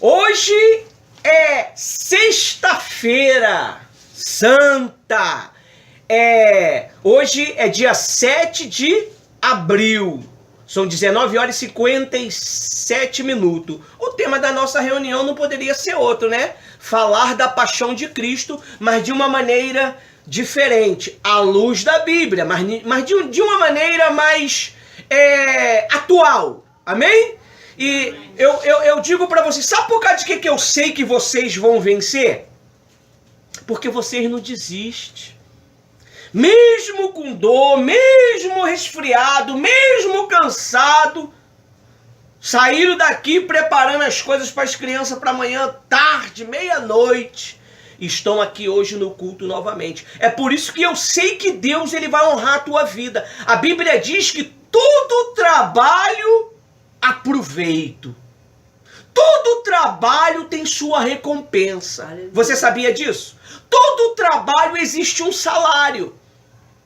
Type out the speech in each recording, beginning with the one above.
Hoje é sexta-feira santa. Hoje é dia 7 de abril. São 19 horas e 57 minutos. O tema da nossa reunião não poderia ser outro, né? Falar da paixão de Cristo, mas de uma maneira diferente, à luz da Bíblia, mas de uma maneira mais atual. Amém? E eu digo para vocês, sabe por causa de que eu sei que vocês vão vencer? Porque vocês não desistem. Mesmo com dor, mesmo resfriado, mesmo cansado, saíram daqui preparando as coisas para as crianças para amanhã, tarde, meia-noite. Estão aqui hoje no culto novamente. É por isso que eu sei que Deus ele vai honrar a tua vida. A Bíblia diz que todo trabalho aproveito. Todo trabalho tem sua recompensa. Você sabia disso? Todo trabalho existe um salário.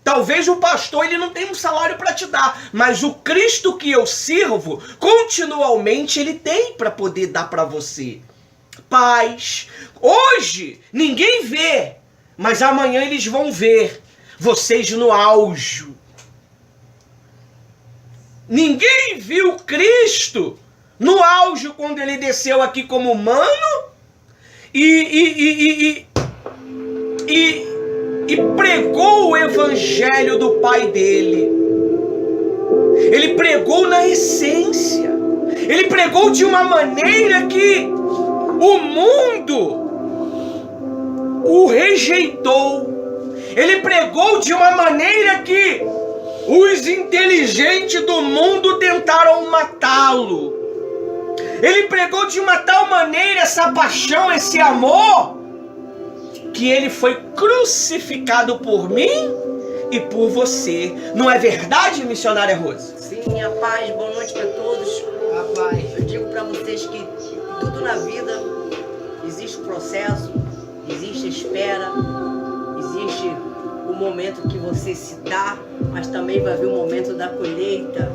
Talvez o pastor ele não tenha um salário para te dar, mas o Cristo que eu sirvo, continuamente ele tem para poder dar para você. Paz. Hoje ninguém vê, mas amanhã eles vão ver vocês no auge. Ninguém viu Cristo no auge quando ele desceu aqui como humano e pregou o evangelho do Pai dele. Ele pregou na essência. Ele pregou de uma maneira que o mundo o rejeitou. Ele pregou de uma maneira que os inteligentes do mundo tentaram matá-lo. Ele pregou de uma tal maneira essa paixão, esse amor, que ele foi crucificado por mim e por você. Não é verdade, missionária Rose? Sim, a paz, boa noite para todos. A paz. Eu digo para vocês que tudo na vida existe processo, existe espera, existe o momento que você se dá, mas também vai vir o momento da colheita,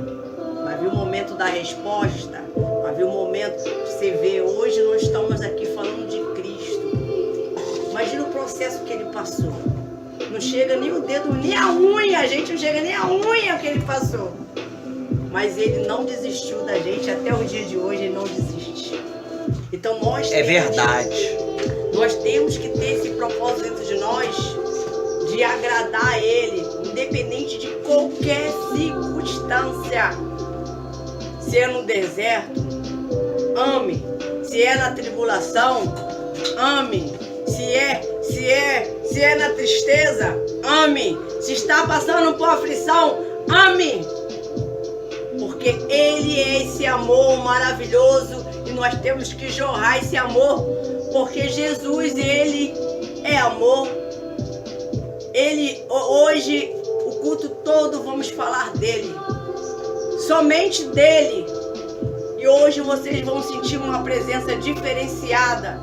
vai vir o momento da resposta, vai vir o momento que você vê. Hoje nós estamos aqui falando de Cristo. Imagina o processo que ele passou. Não chega nem o dedo, nem a unha, a gente não chega nem a unha que ele passou. Mas ele não desistiu da gente, até o dia de hoje ele não desiste. Então nós nós temos que ter esse propósito dentro de nós, de agradar a ele, independente de qualquer circunstância. Se é no deserto, ame. Se é na tribulação, ame. Se é na tristeza, ame. Se está passando por aflição, ame. Porque ele é esse amor maravilhoso e nós temos que jorrar esse amor, porque Jesus, ele é amor. Ele, hoje, o culto todo vamos falar dele, somente dele. E hoje vocês vão sentir uma presença diferenciada,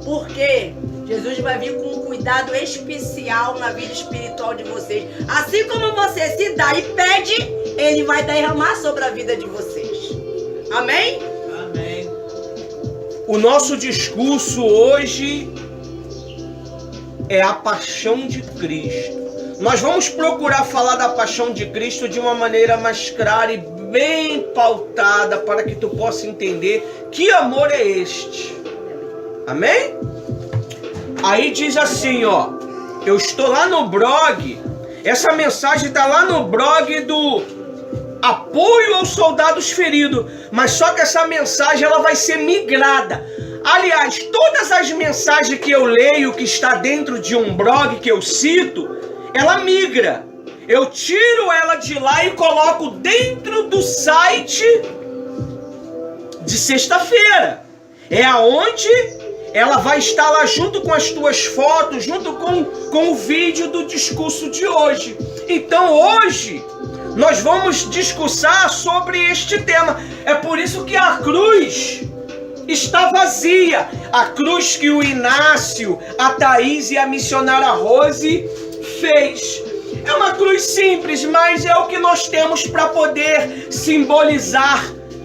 porque Jesus vai vir com um cuidado especial na vida espiritual de vocês. Assim como você se dá e pede, ele vai derramar sobre a vida de vocês. Amém? Amém. O nosso discurso hoje é a paixão de Cristo. Nós vamos procurar falar da paixão de Cristo de uma maneira mais clara e bem pautada, para que tu possa entender que amor é este. Amém? Aí diz assim, ó, eu estou lá no blog, essa mensagem está lá no blog do Apoio aos Soldados Feridos, mas só que essa mensagem ela vai ser migrada. Aliás, todas as mensagens que eu leio, que está dentro de um blog que eu cito, ela migra. Eu tiro ela de lá e coloco dentro do site de sexta-feira. É aonde ela vai estar lá junto com as tuas fotos, junto com o vídeo do discurso de hoje. Então hoje nós vamos discursar sobre este tema. É por isso que a cruz está vazia. A cruz que o Inácio, a Thaís e a missionária Rose fez. É uma cruz simples, mas é o que nós temos para poder simbolizar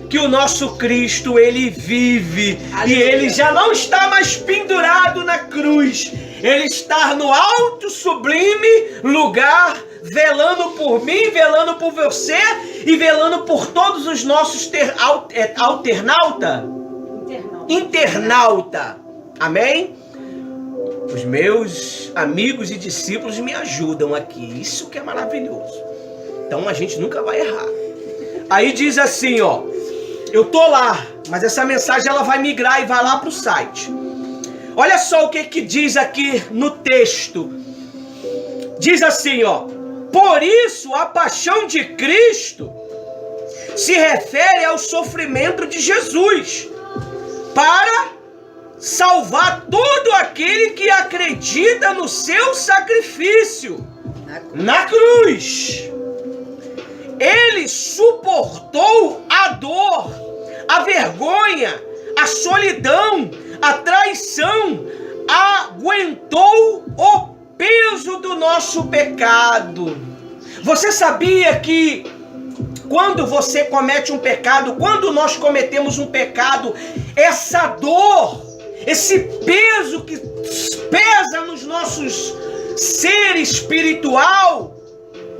que o nosso Cristo, ele vive. E ele já não está mais pendurado na cruz. Ele está no alto, sublime lugar, velando por mim, velando por você e velando por todos os nossos internauta. Amém? Os meus amigos e discípulos me ajudam aqui. Isso que é maravilhoso. Então a gente nunca vai errar. Aí diz assim, ó. Eu tô lá, mas essa mensagem ela vai migrar e vai lá pro site. Olha só o que diz aqui no texto. Diz assim, ó. Por isso a paixão de Cristo se refere ao sofrimento de Jesus para salvar todo aquele que acredita no seu sacrifício na cruz. Ele suportou a dor, a vergonha, a solidão, a traição, aguentou o peso do nosso pecado. Você sabia que quando você comete um pecado, quando nós cometemos um pecado, essa dor, esse peso que pesa nos nossos ser espiritual,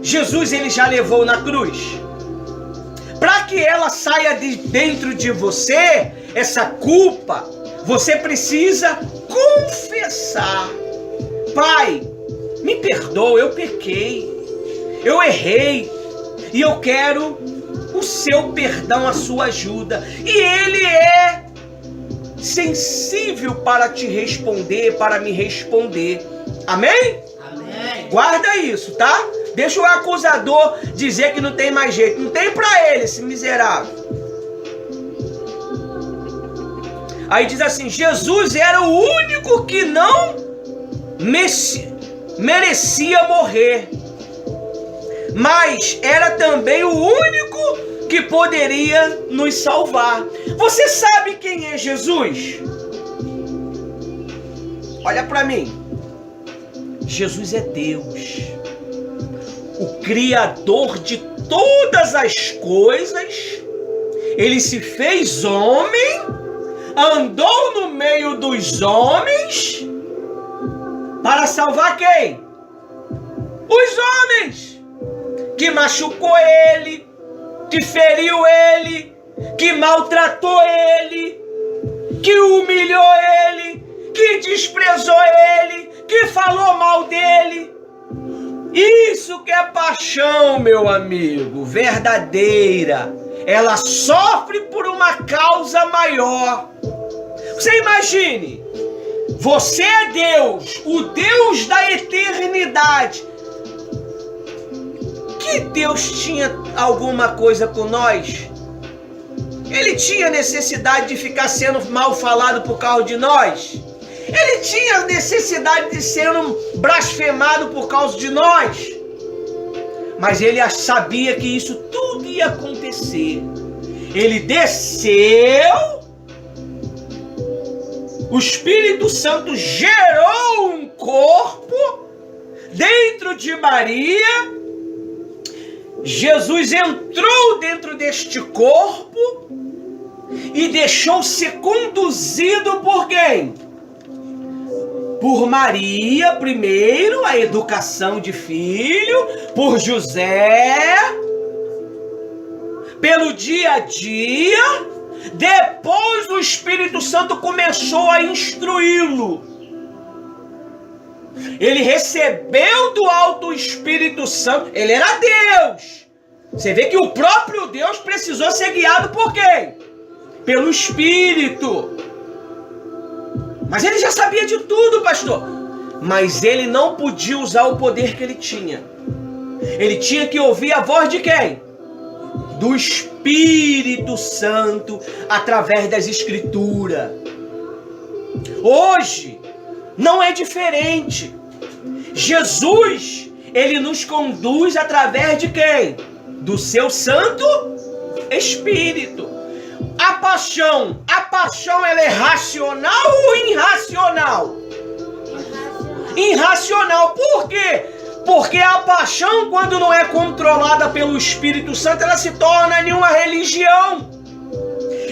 Jesus ele já levou na cruz. Para que ela saia de dentro de você, essa culpa, você precisa confessar. Pai, me perdoa, eu pequei, eu errei, e eu quero o seu perdão, a sua ajuda. E ele é sensível para te responder, para me responder. Amém? Amém. Guarda isso, tá? Deixa o acusador dizer que não tem mais jeito. Não tem pra ele, esse miserável. Aí diz assim, Jesus era o único que não merecia morrer, mas era também o único que poderia nos salvar. Você sabe quem é Jesus? Olha para mim. Jesus é Deus, o Criador de todas as coisas. Ele se fez homem, andou no meio dos homens para salvar quem? Os homens. Que machucou ele, que feriu ele, que maltratou ele, que humilhou ele, que desprezou ele, que falou mal dele. Isso que é paixão, meu amigo, verdadeira. Ela sofre por uma causa maior. Você imagine, você é Deus, o Deus da eternidade. Que Deus tinha alguma coisa com nós? Ele tinha necessidade de ficar sendo mal falado por causa de nós? Ele tinha necessidade de ser blasfemado por causa de nós? Mas ele sabia que isso tudo ia acontecer. Ele desceu, o Espírito Santo gerou um corpo dentro de Maria. Jesus entrou dentro deste corpo e deixou ser conduzido por quem? Por Maria primeiro, a educação de filho, por José, pelo dia a dia. Depois o Espírito Santo começou a instruí-lo. Ele recebeu do alto o Espírito Santo. Ele era Deus. Você vê que o próprio Deus precisou ser guiado por quem? Pelo Espírito. Mas ele já sabia de tudo, pastor. Mas ele não podia usar o poder que ele tinha. Ele tinha que ouvir a voz de quem? Do Espírito Santo, através das Escrituras. Hoje não é diferente. Jesus, ele nos conduz através de quem? Do seu Santo Espírito. A paixão ela é racional ou irracional? Irracional. Por quê? Porque a paixão, quando não é controlada pelo Espírito Santo, ela se torna em uma religião.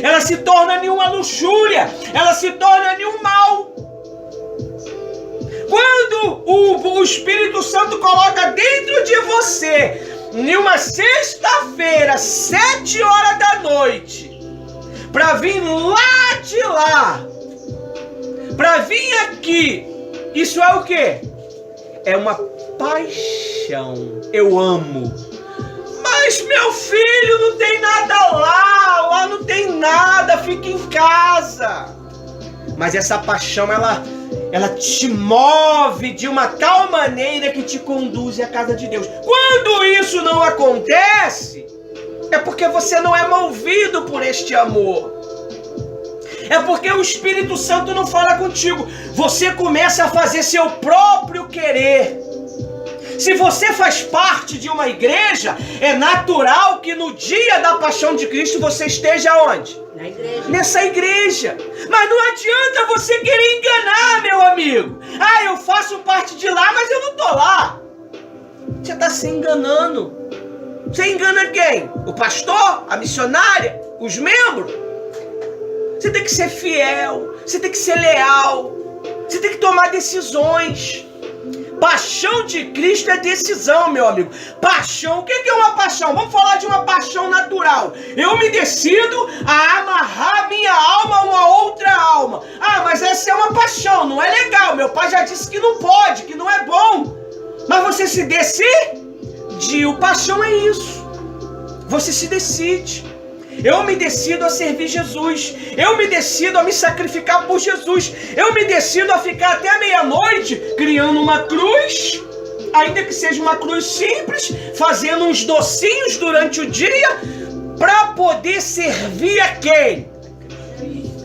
ela se torna em uma luxúria, ela se torna em um mal. Quando o Espírito Santo coloca dentro de você, em uma sexta-feira, 7 horas da noite, para vir lá de lá, para vir aqui, isso é o quê? É uma paixão. Eu amo. Mas meu filho, não tem nada lá não tem nada, fica em casa. Mas essa paixão, ela te move de uma tal maneira que te conduz à casa de Deus. Quando isso não acontece, é porque você não é movido por este amor. É porque o Espírito Santo não fala contigo. Você começa a fazer seu próprio querer. Se você faz parte de uma igreja, é natural que no dia da paixão de Cristo você esteja onde? Na igreja. Nessa igreja. Mas não adianta você querer enganar, meu amigo. Ah, eu faço parte de lá, mas eu não tô lá. Você está se enganando. Você engana quem? O pastor? A missionária? Os membros? Você tem que ser fiel. Você tem que ser leal. Você tem que tomar decisões. Paixão de Cristo é decisão, meu amigo. Paixão, o que é uma paixão? Vamos falar de uma paixão natural. Eu me decido a amarrar minha alma a uma outra alma. Ah, mas essa é uma paixão, não é legal. Meu pai já disse que não pode, que não é bom. Mas você se decide. O paixão é isso. Você se decide. Eu me decido a servir Jesus. Eu me decido a me sacrificar por Jesus. Eu me decido a ficar até meia-noite criando uma cruz, ainda que seja uma cruz simples, fazendo uns docinhos durante o dia, para poder servir a quem?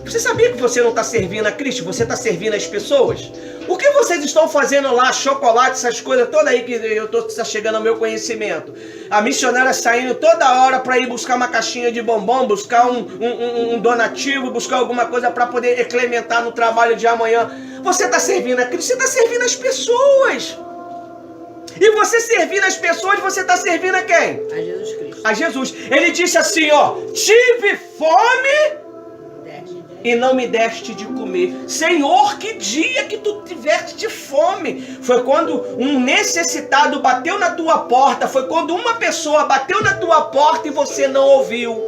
Você sabia que você não está servindo a Cristo? Você está servindo as pessoas? O que vocês estão fazendo lá, chocolate, essas coisas todas aí que está chegando ao meu conhecimento? A missionária saindo toda hora para ir buscar uma caixinha de bombom, buscar um donativo, buscar alguma coisa para poder incrementar no trabalho de amanhã. Você está servindo a Cristo, você está servindo as pessoas. E você servindo as pessoas, você está servindo a quem? A Jesus Cristo. A Jesus. Ele disse assim, ó, tive fome e não me deste de comer. Senhor, que dia que tu tiveste fome. Foi quando um necessitado bateu na tua porta. Foi quando uma pessoa bateu na tua porta e você não ouviu.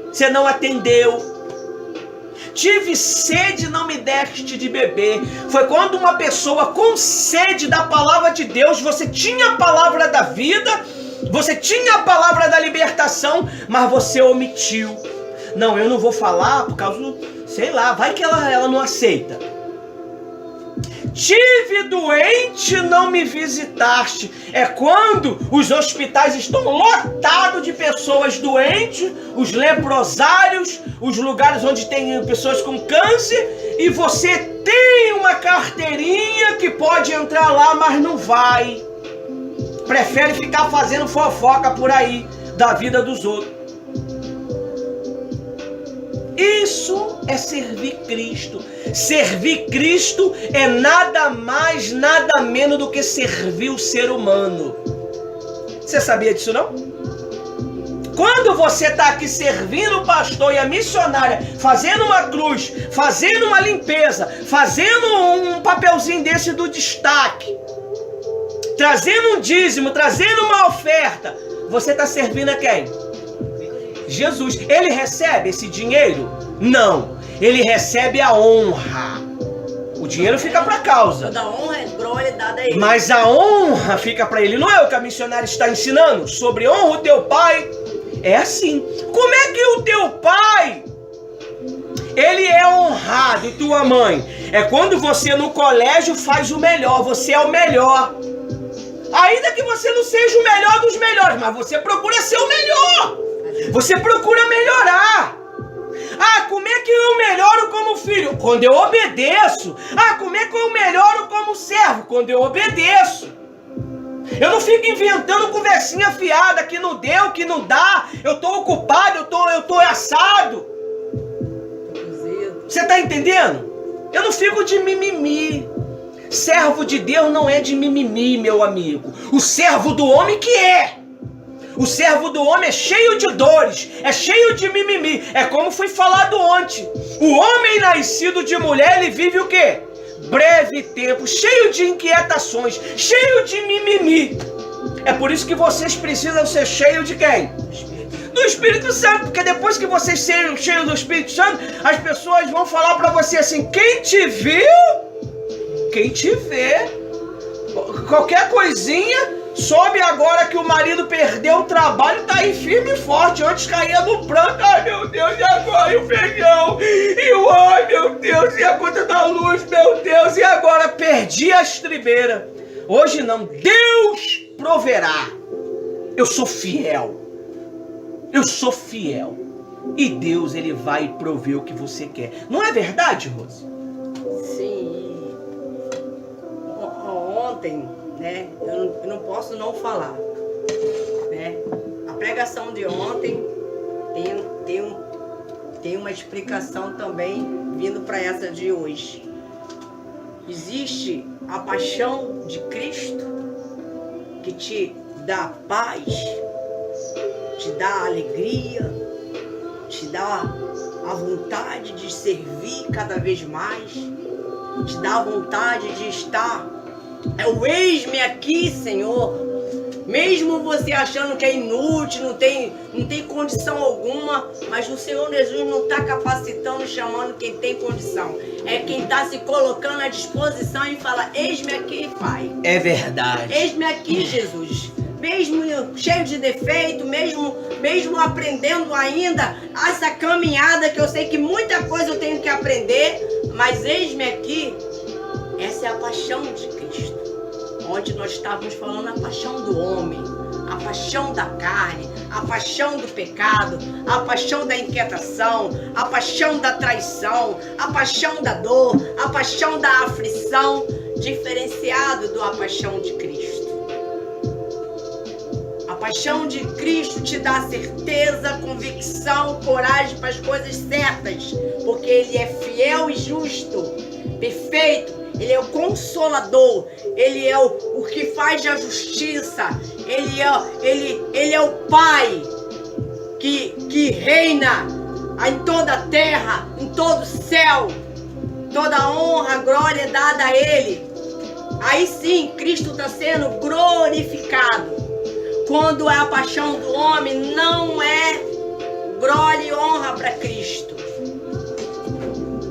Você não atendeu. Tive sede e não me deste de beber. Foi quando uma pessoa com sede da palavra de Deus, você tinha a palavra da vida, você tinha a palavra da libertação, mas você omitiu. Não, eu não vou falar por causa do, sei lá, vai que ela não aceita. Tive doente, não me visitaste. É quando os hospitais estão lotados de pessoas doentes, os leprosários, os lugares onde tem pessoas com câncer, e você tem uma carteirinha que pode entrar lá, mas não vai. Prefere ficar fazendo fofoca por aí da vida dos outros. Isso é servir Cristo. Servir Cristo é nada mais, nada menos do que servir o ser humano. Você sabia disso, não? Quando você está aqui servindo o pastor e a missionária, fazendo uma cruz, fazendo uma limpeza, fazendo um papelzinho desse do destaque, trazendo um dízimo, trazendo uma oferta, você está servindo a quem? Jesus. Ele recebe esse dinheiro? Não. Ele recebe a honra. O dinheiro fica para a causa. Toda honra e glória dada a ele. Mas a honra fica para ele. Não é o que a missionária está ensinando? Sobre honra o teu pai. É assim. Como é que o teu pai, ele é honrado, e tua mãe? É quando você no colégio faz o melhor. Você é o melhor. Ainda que você não seja o melhor dos melhores, mas você procura ser o melhor. Você procura melhorar. Ah, como é que eu melhoro como filho? Quando eu obedeço. Ah, como é que eu melhoro como servo? Quando eu obedeço. Eu não fico inventando conversinha fiada que não deu, que não dá. Eu tô ocupado, eu tô assado. Você tá entendendo? Eu não fico de mimimi. Servo de Deus não é de mimimi, meu amigo. O servo do homem que é. O servo do homem é cheio de dores, é cheio de mimimi. É como foi falado ontem. O homem nascido de mulher, ele vive o quê? Breve tempo, cheio de inquietações, cheio de mimimi. É por isso que vocês precisam ser cheios de quem? Do Espírito Santo, porque depois que vocês serem cheios do Espírito Santo, as pessoas vão falar para você assim: quem te viu, quem te vê, qualquer coisinha, soube agora que o marido perdeu o trabalho, tá aí firme e forte. Antes caía no pranto, ai meu Deus, e agora? E o feijão? E o ai meu Deus, e a conta da luz, meu Deus, e agora? Perdi a estribeira. Hoje não, Deus proverá. Eu sou fiel. Eu sou fiel. E Deus, ele vai prover o que você quer. Não é verdade, Rose? Sim. Ontem, né, eu não posso não falar, né? A pregação de ontem tem uma explicação também vindo para essa de hoje. Existe a paixão de Cristo que te dá paz, te dá alegria, te dá a vontade de servir cada vez mais, te dá a vontade de estar. É o eis-me aqui, Senhor. Mesmo você achando que é inútil, não tem condição alguma, mas o Senhor Jesus não está capacitando, chamando quem tem condição. É quem está se colocando à disposição e fala: eis-me aqui, Pai. É verdade. Eis-me aqui, Jesus. Mesmo cheio de defeito, mesmo aprendendo ainda essa caminhada, que eu sei que muita coisa eu tenho que aprender, mas eis-me aqui. Essa é a paixão de Cristo. Onde nós estávamos falando a paixão do homem, a paixão da carne, a paixão do pecado, a paixão da inquietação, a paixão da traição, a paixão da dor, a paixão da aflição, diferenciado da paixão de Cristo. A paixão de Cristo te dá certeza, convicção, coragem para as coisas certas, porque Ele é fiel e justo, perfeito. Ele é o Consolador, Ele é o que faz a justiça, Ele é o Pai que reina em toda a terra, em todo o céu. Toda a honra, glória é dada a Ele. Aí sim, Cristo está sendo glorificado. Quando é a paixão do homem, não é glória e honra para Cristo.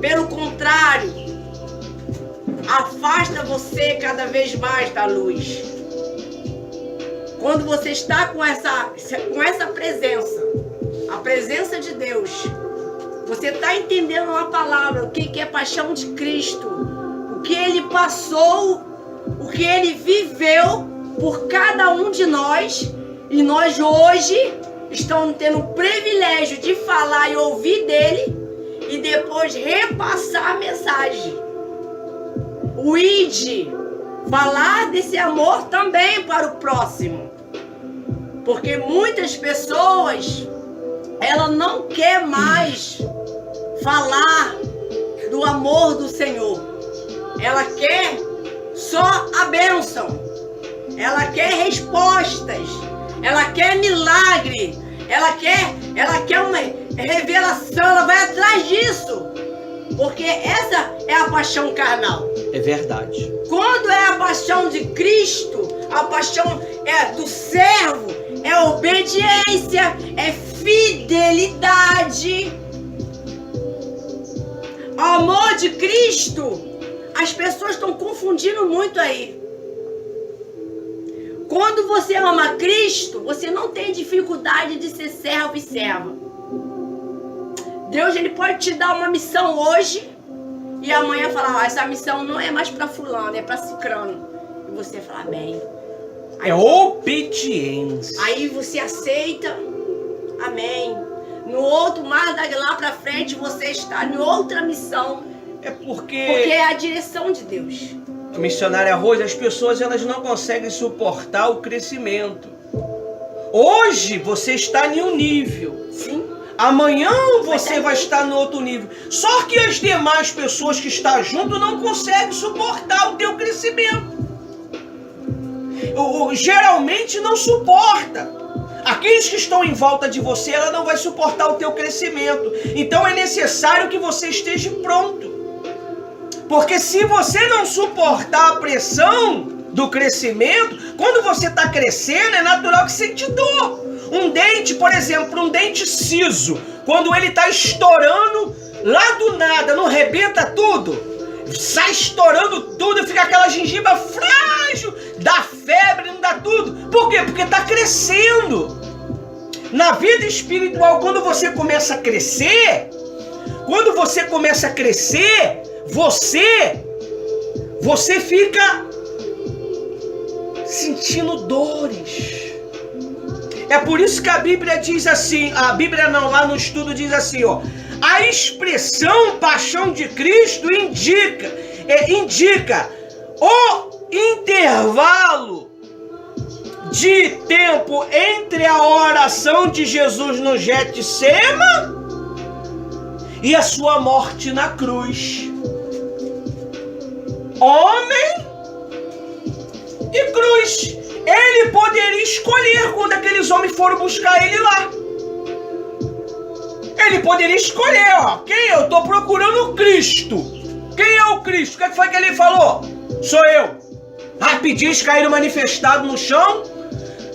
Pelo contrário, afasta você cada vez mais da luz. Quando você está com essa presença, a presença de Deus, você está entendendo uma palavra, o que é paixão de Cristo, o que Ele passou, o que Ele viveu por cada um de nós, e nós hoje estamos tendo o privilégio de falar e ouvir dele e depois repassar a mensagem. O id, falar desse amor também para o próximo. Porque muitas pessoas, ela não quer mais falar do amor do Senhor. Ela quer só a bênção. Ela quer respostas. Ela quer milagre. Ela quer uma revelação. Ela vai atrás disso. Porque essa é a paixão carnal. É verdade. Quando é a paixão de Cristo, a paixão é do servo, é obediência, é fidelidade. O amor de Cristo, as pessoas estão confundindo muito aí. Quando você ama Cristo, você não tem dificuldade de ser servo e serva. Deus, ele pode te dar uma missão hoje e amanhã falar: essa missão não é mais para fulano, é para cicrano. E você fala: bem. É obediência. Aí você aceita. Amém. No outro, mais lá para frente, você está em outra missão. É porque é a direção de Deus. Missionária Rose, as pessoas elas não conseguem suportar o crescimento. Hoje você está em um nível. Sim. Amanhã você vai estar no outro nível. Só que as demais pessoas que estão junto não conseguem suportar o teu crescimento. Geralmente não suporta. Aqueles que estão em volta de você, ela não vai suportar o teu crescimento. Então é necessário que você esteja pronto. Porque se você não suportar a pressão do crescimento, quando você está crescendo, é natural que sente dor. Um dente, por exemplo, um dente siso, quando ele está estourando, lá do nada, não rebenta tudo, sai estourando tudo, fica aquela gengiva frágil, dá febre, não dá tudo. Por quê? Porque está crescendo. Na vida espiritual, quando você começa a crescer, você fica sentindo dores. É por isso que a Bíblia diz assim, a Bíblia não, lá no estudo diz assim, ó, a expressão paixão de Cristo indica o intervalo de tempo entre a oração de Jesus no Getsêmani e a sua morte na cruz. Homem e cruz. Ele poderia escolher quando aqueles homens foram buscar ele lá. Ele poderia escolher, ó, quem eu estou procurando? Cristo. Quem é o Cristo? O que foi que ele falou? Sou eu. Rapidinho eles caíram manifestados no chão,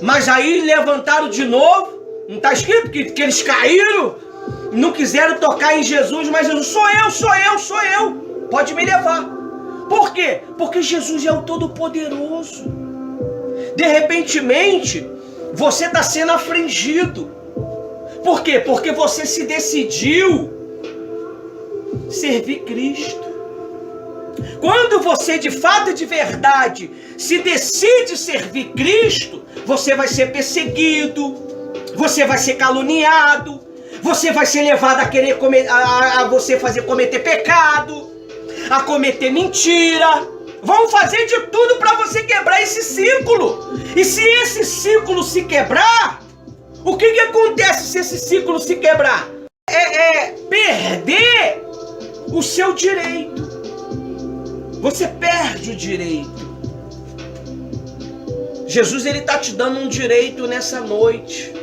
mas aí levantaram de novo. Não está escrito que eles caíram, não quiseram tocar em Jesus, mas Jesus, sou eu. Pode me levar. Por quê? Porque Jesus é o Todo-Poderoso. De repentemente, você está sendo afligido. Por quê? Porque você se decidiu servir Cristo. Quando você de fato e de verdade se decide servir Cristo, você vai ser perseguido, você vai ser caluniado, você vai ser levado a querer cometer pecado, a cometer mentira. Vão fazer de tudo para você quebrar esse ciclo. E se esse ciclo se quebrar, o que acontece se esse ciclo se quebrar? É perder o seu direito. Você perde o direito. Jesus, ele está te dando um direito nessa noite.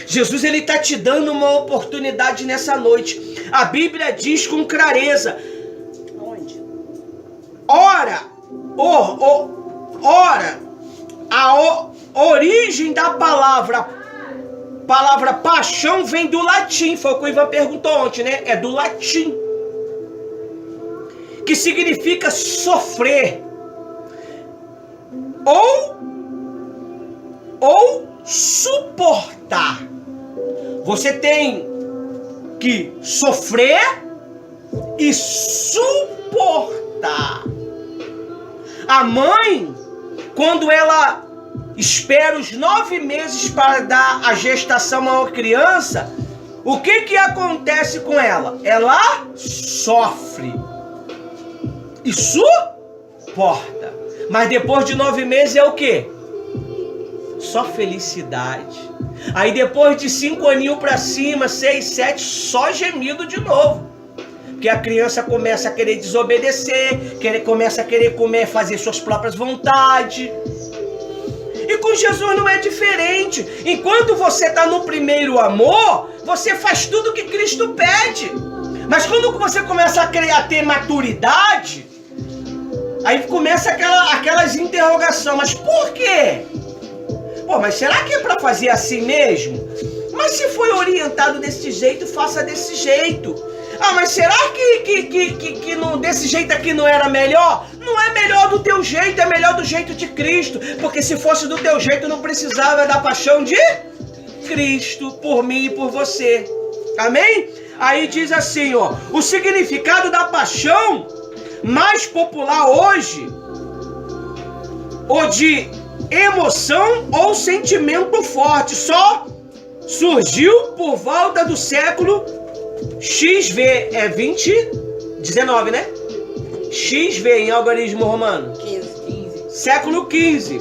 Jesus, ele está te dando uma oportunidade nessa noite. A Bíblia diz com clareza. Ora, a origem da palavra paixão vem do latim, foi o que o Ivan perguntou ontem, né? É do latim, que significa sofrer ou suportar. Você tem que sofrer e suportar. A mãe, quando ela espera os 9 meses para dar a gestação a uma criança, o que acontece com ela? Ela sofre e suporta. Mas depois de 9 meses é o quê? Só felicidade. Aí depois de 5 aninhos para cima, 6, 7, só gemido de novo. Porque a criança começa a querer desobedecer, começa a querer comer, fazer suas próprias vontades. E com Jesus não é diferente. Enquanto você está no primeiro amor, você faz tudo o que Cristo pede. Mas quando você começa a ter maturidade, aí começa aquelas interrogações. Mas por quê? Pô, mas será que é para fazer assim mesmo? Mas se foi orientado desse jeito, faça desse jeito. Ah, mas será que não, desse jeito aqui não era melhor? Não é melhor do teu jeito, é melhor do jeito de Cristo. Porque se fosse do teu jeito, não precisava da paixão de Cristo por mim e por você. Amém? Aí diz assim, ó, o significado da paixão mais popular hoje, o de emoção ou sentimento forte, só surgiu por volta do século XV, 19, né? XV em algarismo romano. 15. Século XV.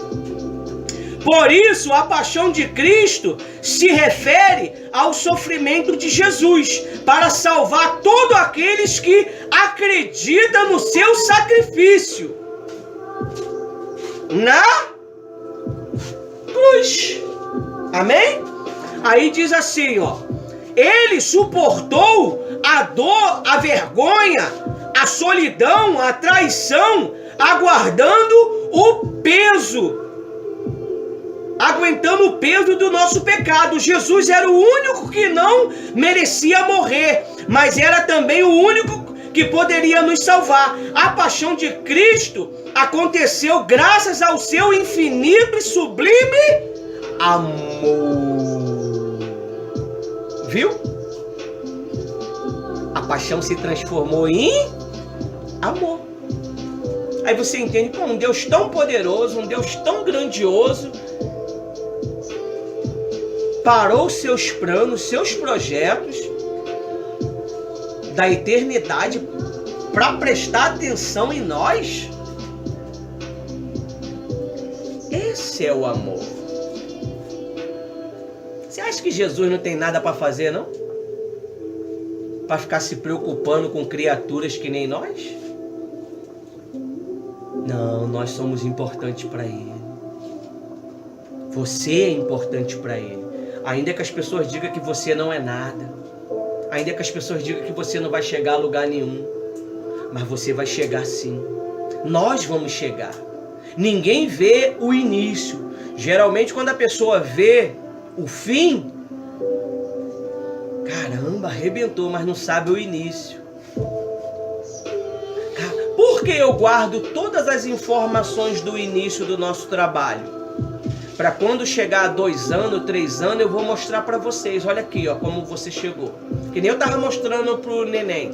Por isso, a paixão de Cristo se refere ao sofrimento de Jesus para salvar todos aqueles que acreditam no seu sacrifício na cruz. Amém? Aí diz assim, ó. Ele suportou a dor, a vergonha, a solidão, a traição, aguardando o peso, aguentando o peso do nosso pecado. Jesus era o único que não merecia morrer, mas era também o único que poderia nos salvar. A paixão de Cristo aconteceu graças ao seu infinito e sublime amor. Viu? A paixão se transformou em amor. Aí você entende como um Deus tão poderoso, um Deus tão grandioso, parou seus planos, seus projetos da eternidade para prestar atenção em nós. Esse é o amor. Você acha que Jesus não tem nada para fazer, não? Para ficar se preocupando com criaturas que nem nós? Não, nós somos importantes para Ele. Você é importante para Ele. Ainda que as pessoas digam que você não é nada. Ainda que as pessoas digam que você não vai chegar a lugar nenhum. Mas você vai chegar sim. Nós vamos chegar. Ninguém vê o início. Geralmente quando a pessoa vê o fim, caramba, arrebentou, mas não sabe o início. Por que eu guardo todas as informações do início do nosso trabalho? Para quando chegar a 2 anos, 3 anos, eu vou mostrar para vocês. Olha aqui, ó, como você chegou. Que nem eu tava mostrando pro neném.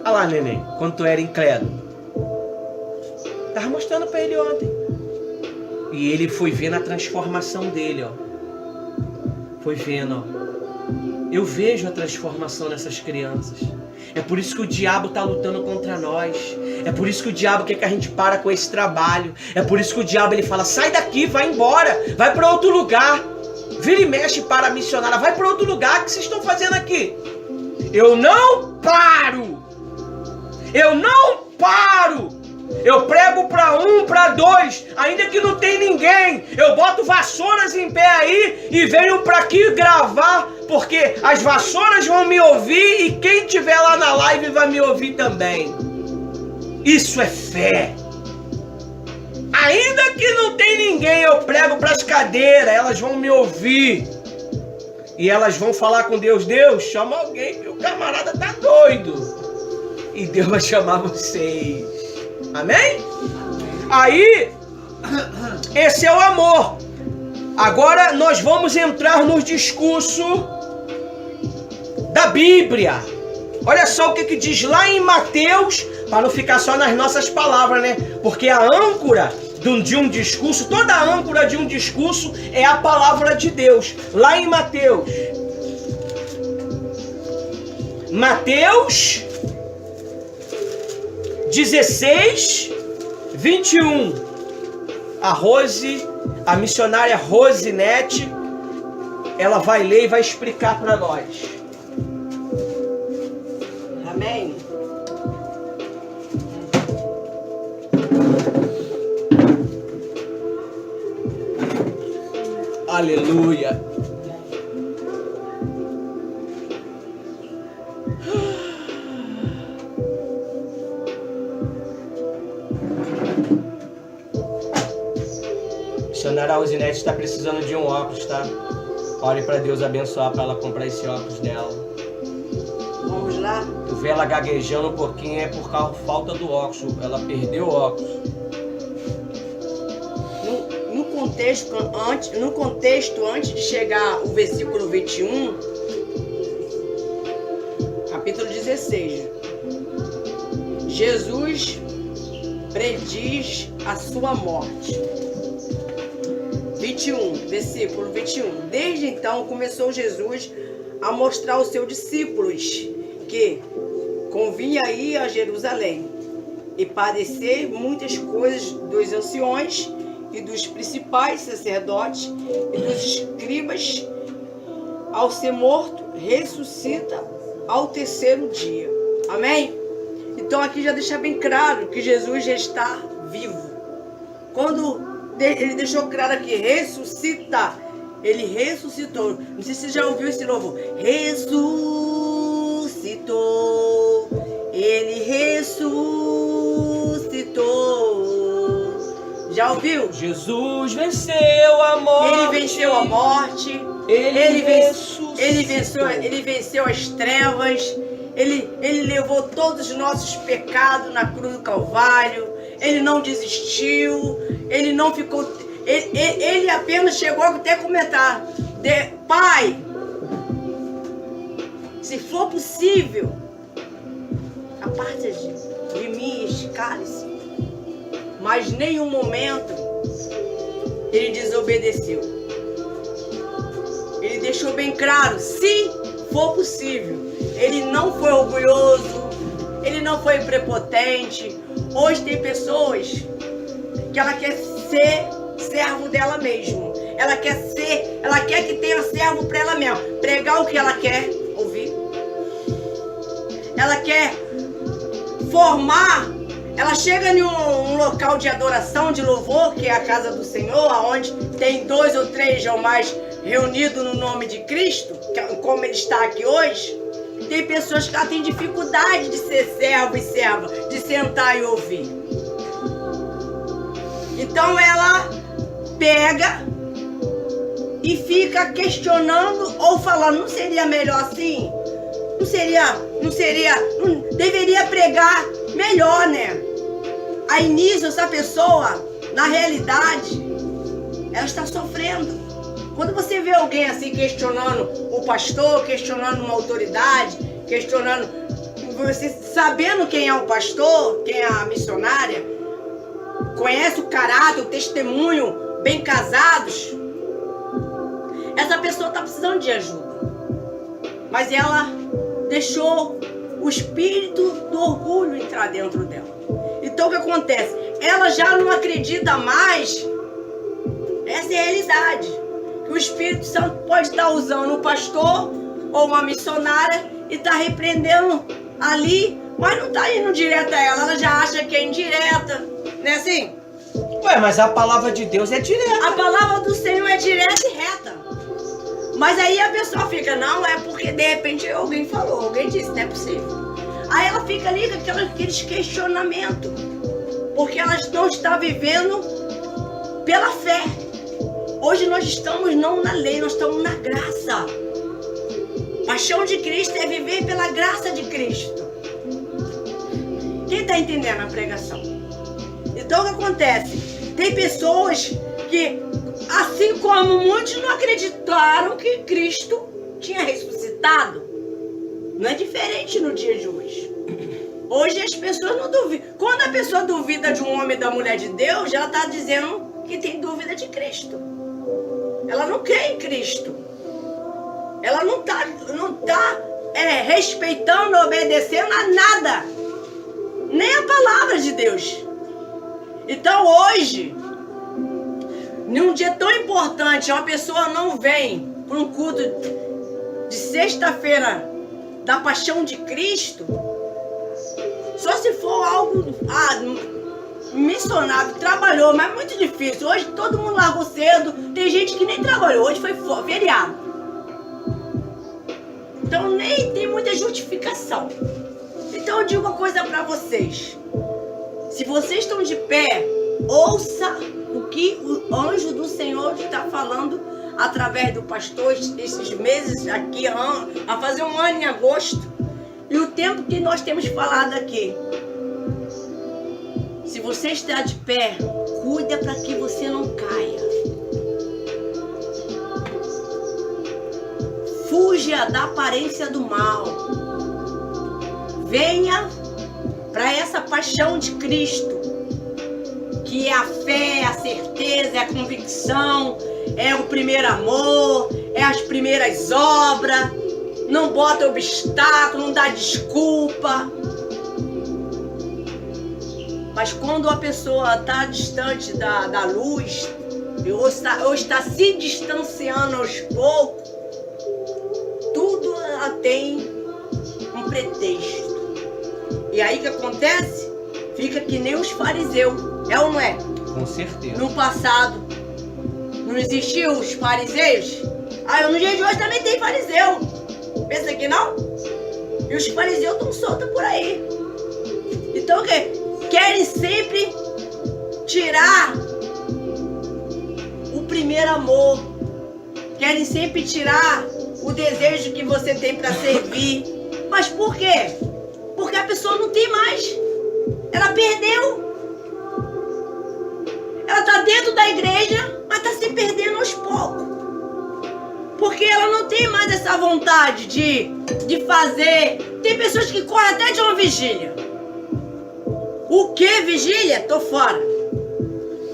Olha lá, neném, quando tu era incrédulo. Tava mostrando para ele ontem. E ele foi vendo a transformação dele, ó. Foi vendo, ó. Eu vejo a transformação nessas crianças. É por isso que o diabo está lutando contra nós. É por isso que o diabo quer que a gente para com esse trabalho. É por isso que o diabo ele fala, sai daqui, vai embora, vai para outro lugar. Vira e mexe para a missionária, vai para outro lugar. O que vocês estão fazendo aqui? Eu não paro. Eu não paro. Eu prego para 1, para 2, ainda que não tem ninguém. Eu boto vassouras em pé aí e venho para aqui gravar, porque as vassouras vão me ouvir e quem estiver lá na live vai me ouvir também. Isso é fé. Ainda que não tem ninguém, eu prego para as cadeiras, elas vão me ouvir. E elas vão falar com Deus. Deus, chama alguém que o camarada tá doido. E Deus vai chamar vocês. Amém? Aí, esse é o amor. Agora nós vamos entrar no discurso da Bíblia. Olha só o que diz lá em Mateus, para não ficar só nas nossas palavras, né? Porque a âncora de um discurso, toda a âncora de um discurso é a palavra de Deus. Lá em Mateus 16, 21. A missionária Rosinete, ela vai ler e vai explicar para nós. Amém? Aleluia. Missionária Rosinete está precisando de um óculos, tá? Ore para Deus abençoar para ela comprar esse óculos dela. Vamos lá? Tu vê ela gaguejando um pouquinho, é por causa da falta do óculos. Ela perdeu o óculos. No contexto, antes de chegar o versículo 21, capítulo 16, Jesus prediz a sua morte. 21, versículo 21. Desde então começou Jesus a mostrar aos seus discípulos que convinha ir a Jerusalém e padecer muitas coisas dos anciões e dos principais sacerdotes e dos escribas. Ao ser morto, ressuscita ao 3º dia. Amém? Então aqui já deixa bem claro que Jesus já está vivo. Quando ele deixou claro aqui, ressuscita, Ele ressuscitou. Não sei se você já ouviu esse louvor. Ressuscitou. Ele ressuscitou. Já ouviu? Jesus venceu a morte. Ele venceu a morte. Ele venceu as trevas. Ele levou todos os nossos pecados na cruz do Calvário. Ele não desistiu. Ele não ficou... Ele apenas chegou até a comentar: Pai, se for possível, aparte de mim este cálice. Mas nenhum momento ele desobedeceu. Ele deixou bem claro: se for possível. Ele não foi orgulhoso, ele não foi prepotente. Hoje tem pessoas que ela quer ser servo dela mesma. Ela quer que tenha servo para ela mesma. Pregar o que ela quer ouvir. Ela quer formar. Ela chega em um local de adoração, de louvor, que é a casa do Senhor, onde tem 2 ou 3 ou mais reunidos no nome de Cristo, como ele está aqui hoje. Tem pessoas que têm dificuldade de ser servo e serva, de sentar e ouvir. Então ela pega e fica questionando ou falando: não seria melhor assim? Não deveria pregar melhor, né? Aí nisso, essa pessoa, na realidade, ela está sofrendo. Quando você vê alguém assim questionando o pastor, questionando uma autoridade, questionando, você sabendo quem é o pastor, quem é a missionária, conhece o caráter, o testemunho, bem casados, essa pessoa está precisando de ajuda. Mas ela deixou o espírito do orgulho entrar dentro dela. Então o que acontece? Ela já não acredita mais. Essa é a realidade. Que o Espírito Santo pode estar usando um pastor ou uma missionária e está repreendendo ali, mas não está indo direto a ela. Ela já acha que é indireta. Não é assim? Ué, mas a palavra de Deus é direta. A palavra do Senhor é direta e reta. Mas aí a pessoa fica: não, é porque de repente alguém falou, alguém disse, não é possível. Aí ela fica ali com aqueles questionamentos, porque ela não está vivendo pela fé. Hoje nós estamos não na lei, nós estamos na graça. Paixão de Cristo é viver pela graça de Cristo. Quem está entendendo a pregação? Então o que acontece? Tem pessoas que, assim como muitos não acreditaram que Cristo tinha ressuscitado. Não é diferente no dia de hoje. Hoje as pessoas não duvidam. Quando a pessoa duvida de um homem e da mulher de Deus, ela está dizendo que tem dúvida de Cristo. Ela não crê em Cristo. Ela não tá respeitando, obedecendo a nada. Nem a palavra de Deus. Então hoje, num dia tão importante, uma pessoa não vem para um culto de sexta-feira da Paixão de Cristo, só se for algo missionário, trabalhou, mas é muito difícil. Hoje todo mundo largou cedo, tem gente que nem trabalhou, hoje foi feriado. Então nem tem muita justificação. Então eu digo uma coisa para vocês: se vocês estão de pé, ouça o que o anjo do Senhor está falando através do pastor esses meses aqui, a fazer um ano em agosto, e o tempo que nós temos falado aqui. Se você está de pé, cuida para que você não caia. Fuja da aparência do mal. Venha para essa paixão de Cristo, que é a fé, a certeza, é a convicção, é o primeiro amor, é as primeiras obras. Não bota obstáculo, não dá desculpa. Mas quando a pessoa está distante da luz, ou está se distanciando aos poucos, tudo ela tem um pretexto. E aí o que acontece? Fica que nem os fariseus. É ou não é? Com certeza. No passado, Não existiam os fariseus? Ah, nos dias de hoje também tem fariseu. Pensa que não? E os fariseus estão soltos por aí. Então o quê? Querem sempre tirar o primeiro amor. Querem sempre tirar o desejo que você tem para servir. Mas por quê? Porque a pessoa não tem mais. Ela perdeu. Ela está dentro da igreja, mas está se perdendo aos poucos. Porque ela não tem mais essa vontade de fazer. Tem pessoas que correm até de uma vigília. O que, vigília? Tô fora.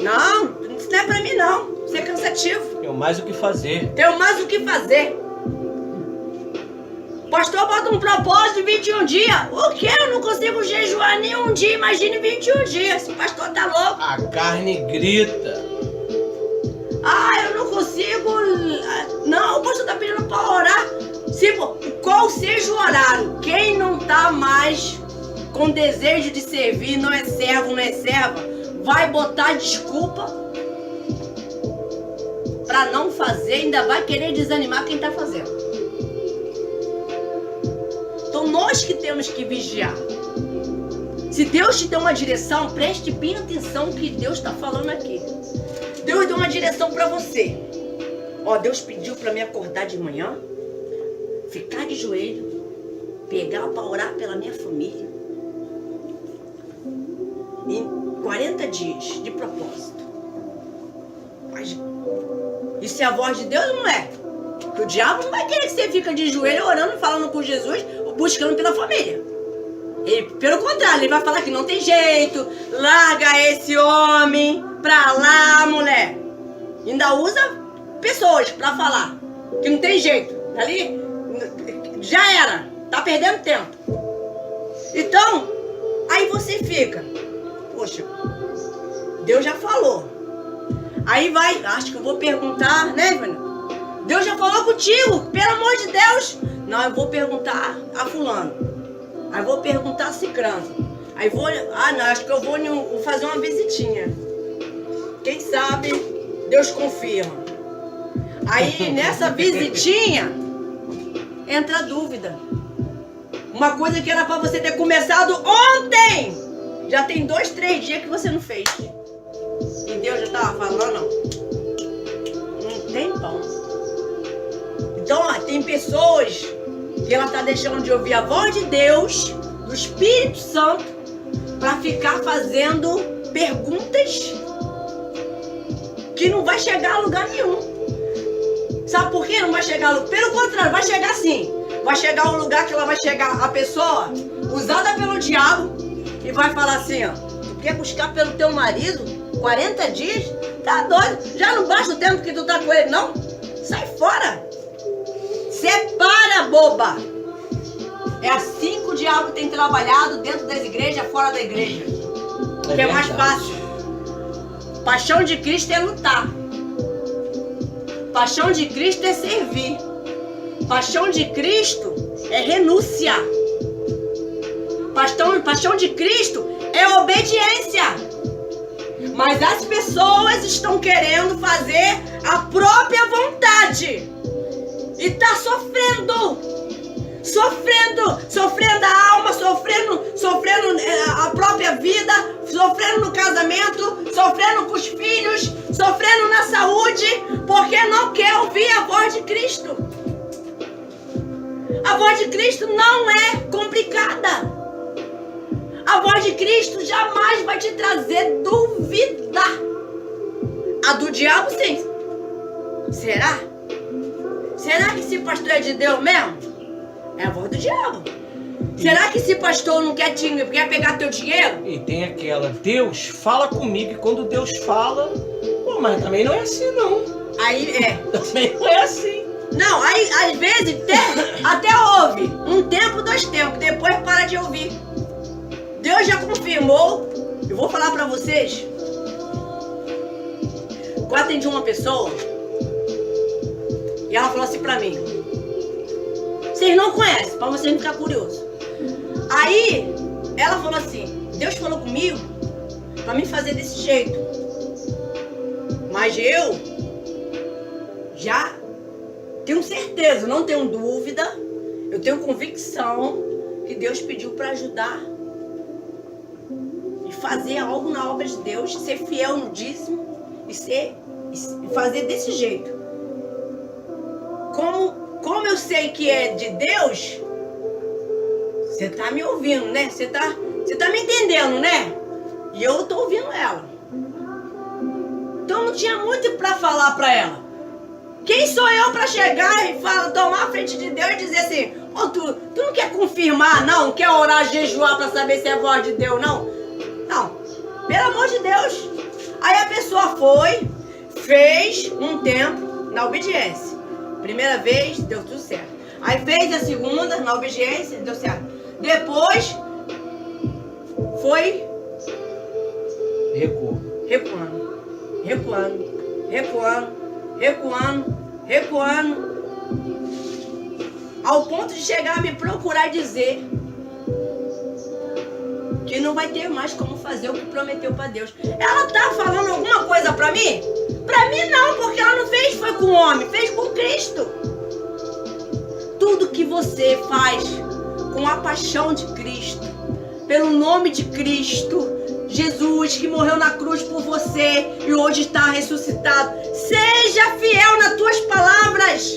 Não, isso não é pra mim não. Isso é cansativo. Tenho mais o que fazer. Tenho mais o que fazer. Pastor bota um propósito de 21 dias. O que? Eu não consigo jejuar nem um dia. Imagine 21 dias. Esse pastor tá louco. A carne grita. Ah, eu não consigo. Não, o pastor tá pedindo pra orar. Qual seja o horário? Quem não tá mais com desejo de servir, não é servo, não é serva, vai botar desculpa pra não fazer, ainda vai querer desanimar quem tá fazendo. Então nós que temos que vigiar. Se Deus te deu uma direção, preste bem atenção no que Deus está falando aqui. Deus deu uma direção para você. Ó, Deus pediu para me acordar de manhã, ficar de joelho, pegar para orar pela minha família. Em 40 dias de propósito. Mas isso é a voz de Deus ou não é? Porque o diabo não vai querer que você fique de joelho orando, falando com Jesus, buscando pela família. Ele, pelo contrário, ele vai falar que não tem jeito, larga esse homem pra lá, mulher. Ainda usa pessoas pra falar que não tem jeito. Ali já era, tá perdendo tempo. Então, aí você fica, poxa, Deus já falou. Aí vai, acho que eu vou perguntar, né, Ivana? Deus já falou contigo, pelo amor de Deus. Não, eu vou perguntar a fulano. Aí vou perguntar a cicrano. Aí vou, não, acho que eu vou fazer uma visitinha. Quem sabe, Deus confirma. Aí nessa visitinha, entra a dúvida. Uma coisa que era pra você ter começado ontem, já tem 2, 3 dias que você não fez. E Deus já tava falando, não tem pão. Então, ó, tem pessoas que ela tá deixando de ouvir a voz de Deus, do Espírito Santo, para ficar fazendo perguntas que não vai chegar a lugar nenhum. Sabe por que não vai chegar a lugar? Pelo contrário, vai chegar assim. Vai chegar um lugar que ela vai chegar, a pessoa usada pelo diabo, e vai falar assim, ó, tu quer buscar pelo teu marido 40 dias? Tá doido? Já não basta o tempo que tu tá com ele, não? Sai fora! Separa, boba! É assim que o diabo tem trabalhado dentro das igrejas, fora da igreja. Que é mais fácil. Paixão de Cristo é lutar. Paixão de Cristo é servir. Paixão de Cristo é renunciar. Paixão de Cristo é obediência. Mas as pessoas estão querendo fazer a própria vontade. E tá sofrendo a alma, sofrendo a própria vida, sofrendo no casamento, sofrendo com os filhos, sofrendo na saúde, porque não quer ouvir a voz de Cristo. A voz de Cristo não é complicada. A voz de Cristo jamais vai te trazer dúvida. A do diabo, sim. Será? Será que esse pastor é de Deus mesmo? É a voz do diabo. Será que esse pastor não quer pegar teu dinheiro? E tem aquela, Deus fala comigo, e quando Deus fala, pô, mas também não é assim não. Aí é. Também não é assim. Não, aí às vezes até ouve. Um tempo, 2 tempos, depois para de ouvir. Deus já confirmou. Eu vou falar pra vocês. Eu atendi uma pessoa e ela falou assim pra mim: vocês não conhecem, pra vocês não ficar curiosos. Aí ela falou assim: Deus falou comigo pra me fazer desse jeito, mas eu já tenho certeza, não tenho dúvida, eu tenho convicção que Deus pediu para ajudar e fazer algo na obra de Deus, ser fiel no dízimo e fazer desse jeito. Como eu sei que é de Deus, você tá me ouvindo, né? Você tá me entendendo, né? E eu tô ouvindo ela. Então não tinha muito para falar para ela. Quem sou eu para chegar e tomar a frente de Deus e dizer assim, tu não quer confirmar, não? Quer orar, jejuar para saber se é voz de Deus, não? Não. Pelo amor de Deus. Aí a pessoa foi, fez um tempo na obediência. Primeira vez, deu tudo certo. Aí fez a segunda na obediência, deu certo. Depois, foi recuando, ao ponto de chegar a me procurar e dizer que não vai ter mais como fazer o que prometeu para Deus. Ela tá falando alguma coisa para mim? Para mim não, porque ela não fez foi com o homem, fez com Cristo. Tudo que você faz com a paixão de Cristo, pelo nome de Cristo, Jesus que morreu na cruz por você e hoje está ressuscitado. Seja fiel nas tuas palavras.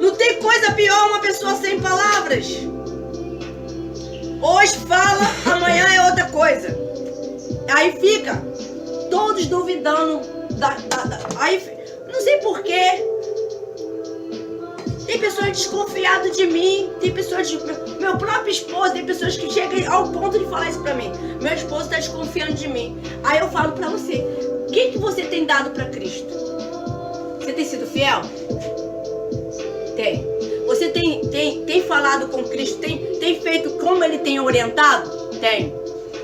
Não tem coisa pior uma pessoa sem palavras. Hoje fala, amanhã é outra coisa. Aí fica todos duvidando aí não sei porquê. Tem pessoas desconfiadas de mim, tem pessoas de meu próprio esposo, tem pessoas que chegam ao ponto de falar isso pra mim. Meu esposo está desconfiando de mim. Aí eu falo pra você, o que você tem dado pra Cristo? Você tem sido fiel? Tem. Você tem falado com Cristo? Tem feito como Ele tem orientado? Tem.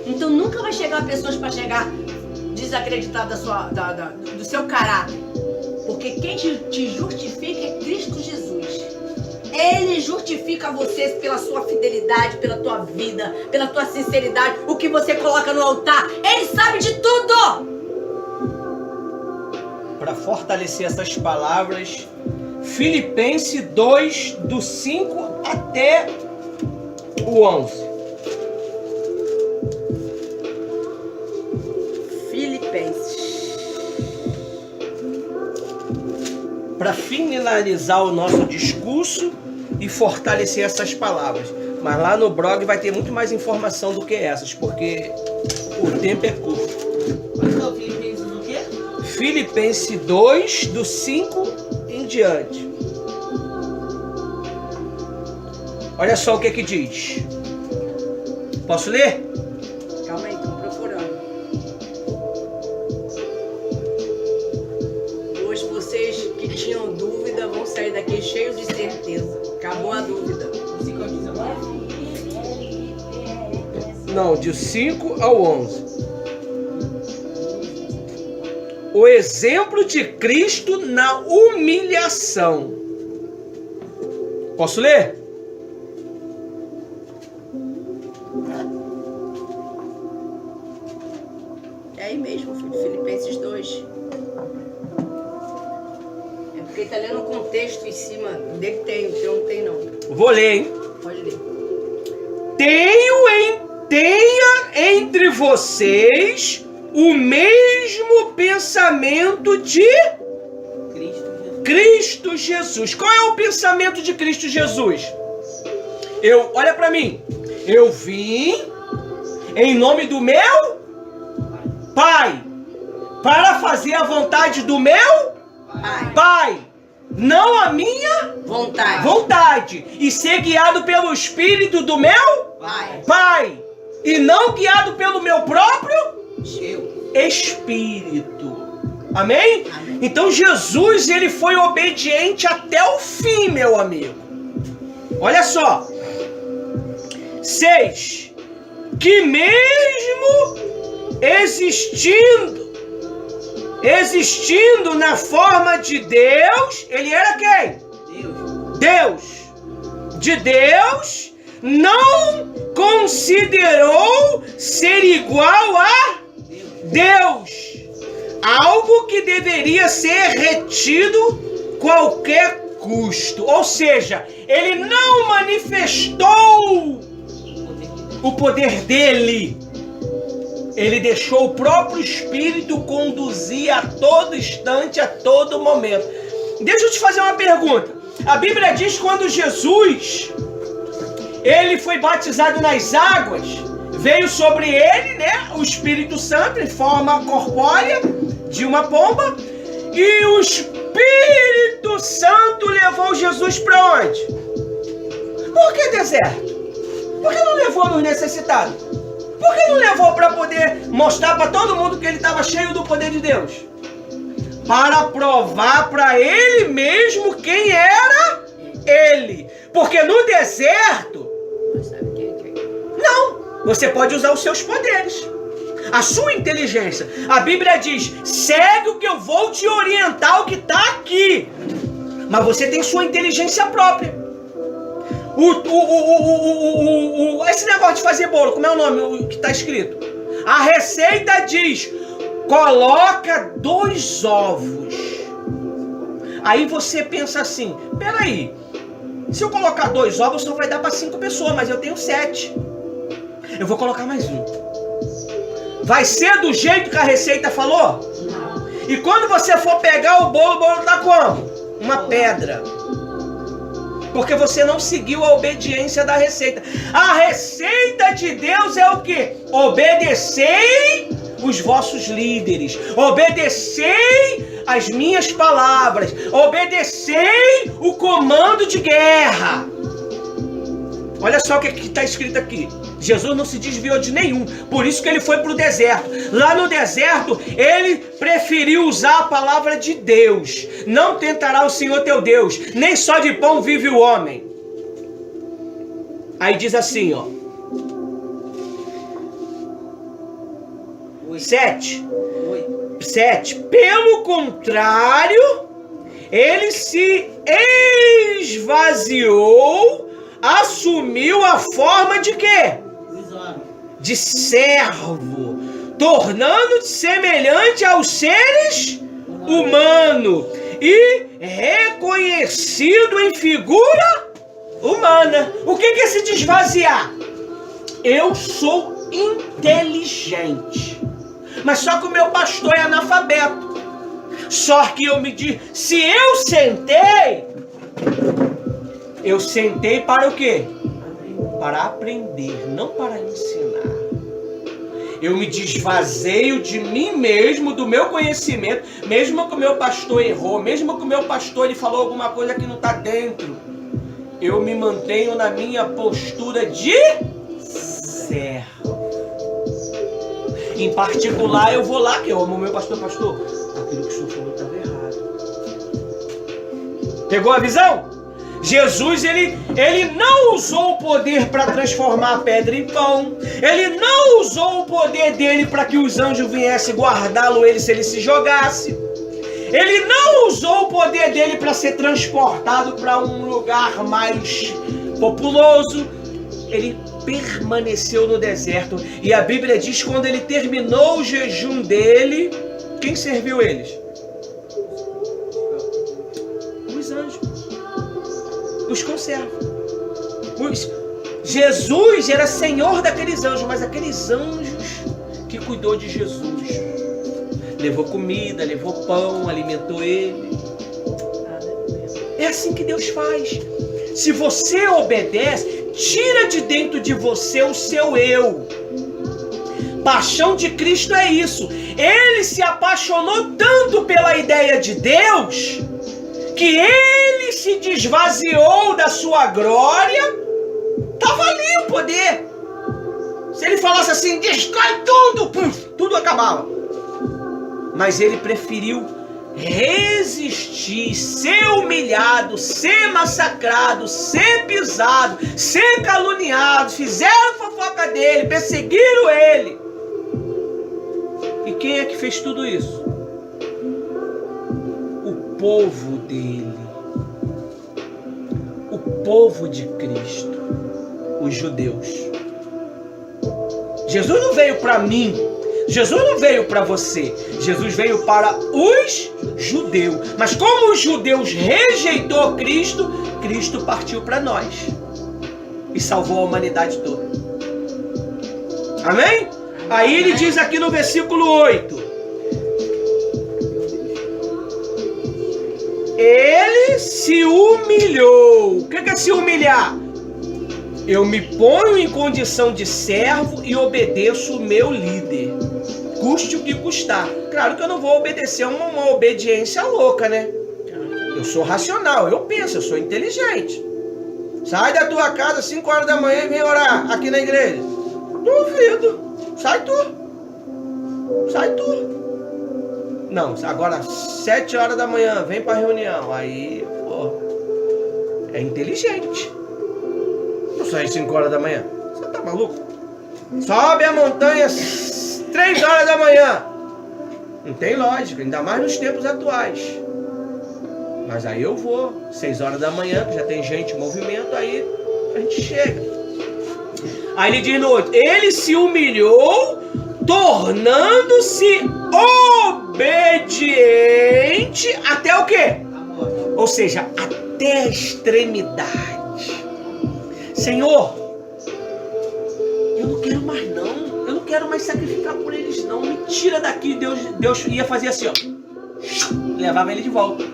Então nunca vai chegar pessoas para chegar desacreditadas do seu caráter. Porque quem te justifica é Cristo Jesus. Ele justifica você pela sua fidelidade, pela tua vida, pela tua sinceridade, o que você coloca no altar. Ele sabe de tudo! Para fortalecer essas palavras, Filipenses 2, do 5 até o 11. Filipenses. Para finalizar o nosso discurso e fortalecer essas palavras. Mas lá no blog vai ter muito mais informação do que essas, porque o tempo é curto. Filipenses do quê? Filipenses 2, do 5 em diante. Olha só o que diz. Posso ler? Calma aí, estou procurando. Hoje vocês que tinham dúvida vão sair daqui cheios de certeza. Acabou a dúvida. Não, de 5 ao 11. O exemplo de Cristo na humilhação. Posso ler? É aí mesmo, Filipenses 2. É porque está lendo o contexto em cima dele que tem, o seu não tem não. Vou ler, hein? Pode ler. Tenha entre vocês o mesmo pensamento de Cristo Jesus. Qual é o pensamento de Cristo Jesus? Olha para mim. Eu vim em nome do meu Pai para fazer a vontade do meu Pai. Não a minha vontade. E ser guiado pelo Espírito do meu Pai. E não guiado pelo meu próprio Espírito. Amém? Amém? Então Jesus, ele foi obediente até o fim, meu amigo. Olha só. 6. Que mesmo existindo na forma de Deus, ele era quem? Deus. De Deus, não considerou ser igual a Deus, algo que deveria ser retido qualquer custo. Ou seja, ele não manifestou o poder dele. Ele deixou o próprio Espírito conduzir a todo instante, a todo momento. Deixa eu te fazer uma pergunta. A Bíblia diz que quando Jesus, ele foi batizado nas águas, veio sobre ele, né, o Espírito Santo em forma corpórea de uma pomba, e o Espírito Santo levou Jesus para onde? Por que deserto? Por que não levou nos necessitados? Por que não levou para poder mostrar para todo mundo que ele estava cheio do poder de Deus? Para provar para ele mesmo quem era ele. Porque no deserto, não, você pode usar os seus poderes, a sua inteligência. A Bíblia diz, segue o que eu vou te orientar, o que está aqui. Mas você tem sua inteligência própria. Esse negócio de fazer bolo, como é o nome que está escrito? A receita diz, coloca 2 ovos. Aí você pensa assim, peraí, se eu colocar 2 ovos só vai dar para 5 pessoas, mas eu tenho 7. Eu vou colocar mais um. Vai ser do jeito que a receita falou? E quando você for pegar o bolo tá como? Uma pedra. Porque você não seguiu a obediência da receita. A receita de Deus é o quê? Obedecei os vossos líderes. Obedecei as minhas palavras. Obedecei o comando de guerra. Olha só o que está escrito aqui. Jesus não se desviou de nenhum. Por isso que ele foi para o deserto. Lá no deserto, ele preferiu usar a palavra de Deus. Não tentará o Senhor teu Deus. Nem só de pão vive o homem. Aí diz assim, ó. 7. Pelo contrário, ele se esvaziou, assumiu a forma de quê? De servo, tornando-se semelhante aos seres humanos e reconhecido em figura humana. O que é se desvaziar? Eu sou inteligente, mas só que o meu pastor é analfabeto. Só que eu me diz, se eu sentei para o quê? Para aprender, não para ensinar. Eu me desvazeio de mim mesmo, do meu conhecimento, mesmo que o meu pastor errou, mesmo que o meu pastor ele falou alguma coisa que não está dentro. Eu me mantenho na minha postura de servo. Em particular, eu vou lá, que eu amo o meu pastor, aquilo que o senhor falou estava errado. Pegou a visão? Jesus, ele não usou o poder para transformar a pedra em pão. Ele não usou o poder dele para que os anjos viessem guardá-lo se ele se jogasse. Ele não usou o poder dele para ser transportado para um lugar mais populoso. Ele permaneceu no deserto. E a Bíblia diz que quando ele terminou o jejum dele, quem serviu eles? Os anjos. Os conservos. Jesus era senhor daqueles anjos, mas aqueles anjos que cuidou de Jesus. Levou comida, levou pão, alimentou ele. É assim que Deus faz. Se você obedece, tira de dentro de você o seu eu. Paixão de Cristo é isso. Ele se apaixonou tanto pela ideia de Deus que ele se desvaziou da sua glória. Estava ali o poder. Se ele falasse assim, destrói tudo, tudo acabava. Mas ele preferiu resistir, ser humilhado, ser massacrado, ser pisado, ser caluniado. Fizeram fofoca dele, perseguiram ele. E quem é que fez tudo isso? O povo dele, o povo de Cristo, os judeus. Jesus não veio para mim Jesus não veio para você. Jesus veio para os judeus. Mas como os judeus rejeitou Cristo, Cristo partiu para nós e salvou a humanidade toda. Amém? Aí ele diz aqui no versículo 8: ele se humilhou. O que é se humilhar? Eu me ponho em condição de servo e obedeço o meu líder, custe o que custar. Claro que eu não vou obedecer uma obediência louca, né? Eu sou racional, eu penso, eu sou inteligente. Sai da tua casa às 5 horas da manhã e vem orar aqui na igreja. Duvido. Sai tu. Sai tu. Não, agora às 7 horas da manhã, vem pra reunião. Aí, pô, é inteligente. Não sai às 5 horas da manhã. Você tá maluco? Sobe a montanha às 3 horas da manhã. Não tem lógica, ainda mais nos tempos atuais. Mas aí eu vou, 6 horas da manhã, que já tem gente em movimento, aí a gente chega. Aí ele diz no 8: ele se humilhou, tornando-se obediente até o quê? Ou seja, até a extremidade. Senhor, eu não quero mais não. Eu não quero mais sacrificar por eles não. Me tira daqui. Deus ia fazer assim, ó. Levava ele de volta.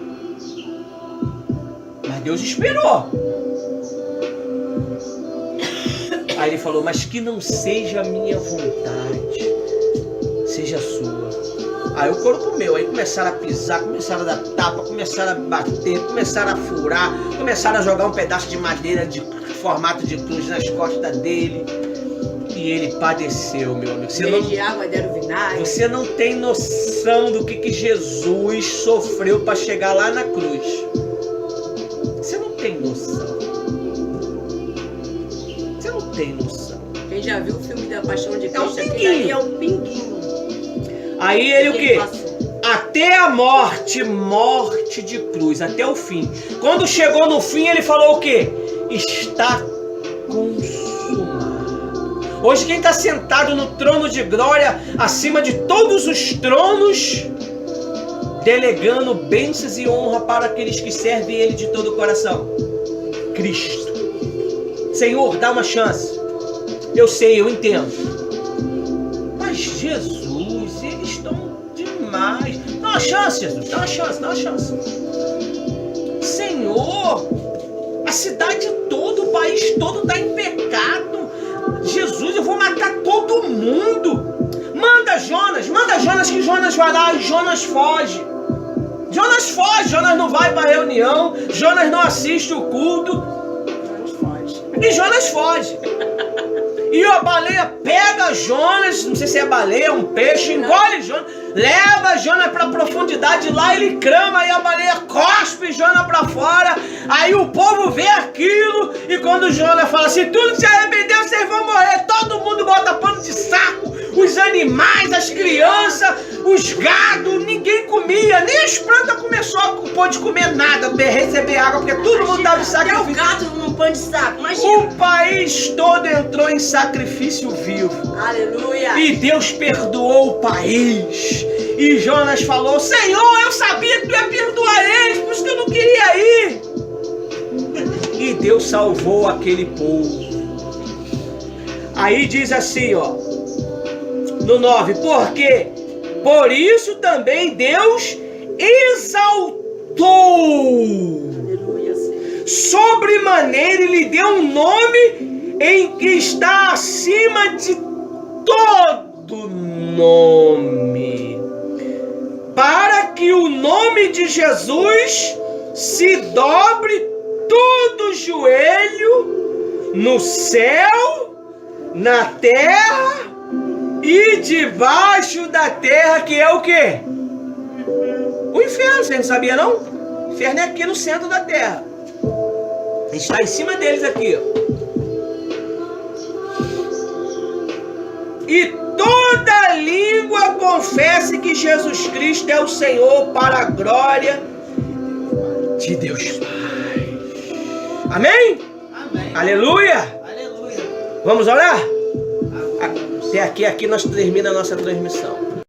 Mas Deus esperou. Aí ele falou: mas que não seja a minha vontade, seja a sua. Aí o couro comeu. Aí começaram a pisar, começaram a dar tapa, começaram a bater, começaram a furar, começaram a jogar um pedaço de madeira de formato de cruz nas costas dele. E ele padeceu, meu amigo. Você não tem noção do que Jesus sofreu para chegar lá na cruz. Você não tem noção. Você não tem noção. Quem já viu o filme da Paixão de Cristo, é um pinguinho. é um pinguinho. Aí ele o quê? Até a morte de cruz, até o fim. Quando chegou no fim, ele falou o quê? Está consumado. Hoje quem está sentado no trono de glória, acima de todos os tronos, delegando bênçãos e honra para aqueles que servem Ele de todo o coração. Cristo. Senhor, dá uma chance. Eu sei, eu entendo. Mas Jesus, eles estão demais. Dá uma chance, Jesus. Dá uma chance, dá uma chance. Senhor, a cidade toda, o país todo está em pecado. Jesus, eu vou matar todo mundo. Manda Jonas que Jonas vai lá e Jonas foge. Jonas foge, Jonas não vai para a reunião, Jonas não assiste o culto. E Jonas foge. E a baleia pega Jonas, não sei se é baleia, um peixe, engole Jonas, leva Jonas para a profundidade, lá ele crama e a baleia cospe Jonas para fora. Aí o povo vê aquilo e quando Jonas fala assim: tudo que se arrependeu, vocês vão morrer. Todo mundo bota pano de saco, os animais, as crianças, os gados, ninguém comia, nem as plantas pôde comer nada, receber água, porque todo mundo estava em sacrifício. Até o gato num pano de saco, imagina. O país todo entrou em sacrifício vivo. Aleluia. E Deus perdoou o país. E Jonas falou: Senhor, eu sabia que tu ia perdoar eles, por isso que eu não queria ir. E Deus salvou aquele povo. Aí diz assim, ó, no 9: porque por isso também Deus exaltou, Aleluia, sobremaneira, e lhe deu um nome em que está acima de todo nome, para que o nome de Jesus se dobre todo joelho no céu, na terra e debaixo da terra, que é o quê? O inferno. Você não sabia não? O inferno é aqui no centro da terra. Está em cima deles aqui, ó. E toda língua confesse que Jesus Cristo é o Senhor, para a glória de Deus Pai. Amém? Amém. Aleluia. Aleluia. Vamos orar? Agora Até aqui nós termina a nossa transmissão.